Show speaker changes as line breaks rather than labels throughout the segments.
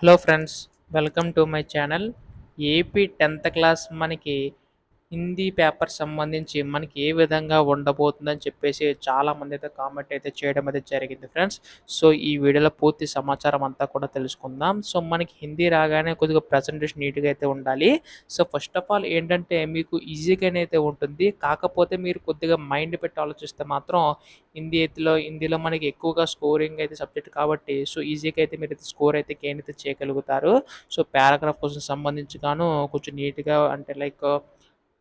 Hello friends, welcome to my channel. AP 10th class మనకి Hindi paper సంబంధించి మనకి ఏ విధంగా ఉండబోతుందని చెప్పేసి చాలామంది అయితే కామెంట్ అయితే చేయడం అయితే జరిగింది ఫ్రెండ్స్. సో ఈ వీడియోలో పూర్తి సమాచారం అంతా కూడా తెలుసుకుందాం. సో మనకి హిందీ రాగానే కొద్దిగా ప్రజెంటేషన్ నీట్గా అయితే ఉండాలి. సో ఫస్ట్ ఆఫ్ ఆల్ ఏంటంటే మీకు ఈజీగానే అయితే ఉంటుంది. కాకపోతే మీరు కొద్దిగా మైండ్ పెట్టి ఆలోచిస్తే మాత్రం హిందీలో మనకి ఎక్కువగా స్కోరింగ్ అయితే సబ్జెక్ట్ కాబట్టి సో ఈజీగా అయితే మీరు స్కోర్ అయితే గెయిన్ అయితే చేయగలుగుతారు. సో పారాగ్రాఫ్ క్వశ్చన్ సంబంధించి గాను కొంచెం నీట్గా అంటే లైక్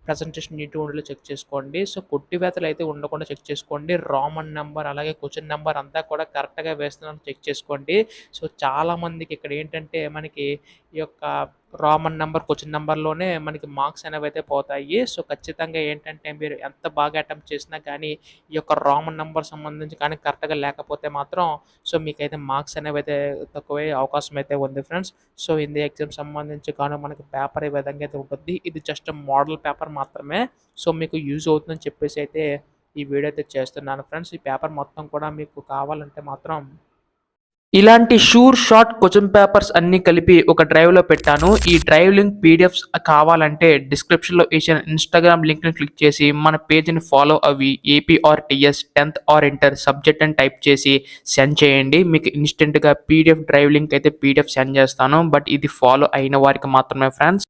ప్రజెంటేషన్ నీట్గా ఉండేలా చెక్ చేసుకోండి. సో కొట్టివేతలు అయితే ఉండకుండా చెక్ చేసుకోండి. రామన్ నెంబర్ అలాగే క్వశ్చన్ నెంబర్ అంతా కూడా కరెక్ట్గా వేస్తున్నారో చెక్ చేసుకోండి. సో చాలామందికి ఇక్కడ ఏంటంటే మనకి ఈ యొక్క రామన్ నెంబర్ క్వశ్చన్ నెంబర్లోనే మనకి మార్క్స్ అనేవి అయితే పోతాయి. సో ఖచ్చితంగా ఏంటంటే మీరు ఎంత బాగా అటెంప్ట్ చేసినా కానీ ఈ యొక్క రామన్ నెంబర్ సంబంధించి కానీ కరెక్ట్గా లేకపోతే మాత్రం సో మీకైతే మార్క్స్ అనేవి అయితే తక్కువే అవకాశం అయితే ఉంది ఫ్రెండ్స్. సో హిందీ ఎగ్జామ్ సంబంధించి కానీ మనకి పేపర్ ఈ విధంగా అయితే ఉంటుంది. ఇది జస్ట్ మోడల్ పేపర్ మాత్రమే. సో మీకు యూజ్ అవుతుందని చెప్పేసి అయితే ఈ వీడియో అయితే చేస్తున్నాను ఫ్రెండ్స్. ఈ పేపర్ మొత్తం కూడా మీకు కావాలంటే మాత్రం ఇలాంటి షార్ట్ క్వశ్చన్ పేపర్స్ అన్ని కలిపి ఒక డ్రైవ్లో పెట్టాను. ఈ డ్రైవ్ లింక్ పీడిఎఫ్స్ కావాలంటే డిస్క్రిప్షన్లో ఇచ్చిన ఇన్స్టాగ్రామ్ లింక్ని క్లిక్ చేసి మన పేజ్ని ఫాలో అవి AP or TS 10th or inter subject అని టైప్ చేసి సెండ్ చేయండి. మీకు ఇన్స్టెంట్గా పీడిఎఫ్ డ్రైవ్ లింక్ అయితే పీడిఎఫ్ సెండ్ చేస్తాను. బట్ ఇది ఫాలో అయిన వారికి మాత్రమే ఫ్రెండ్స్.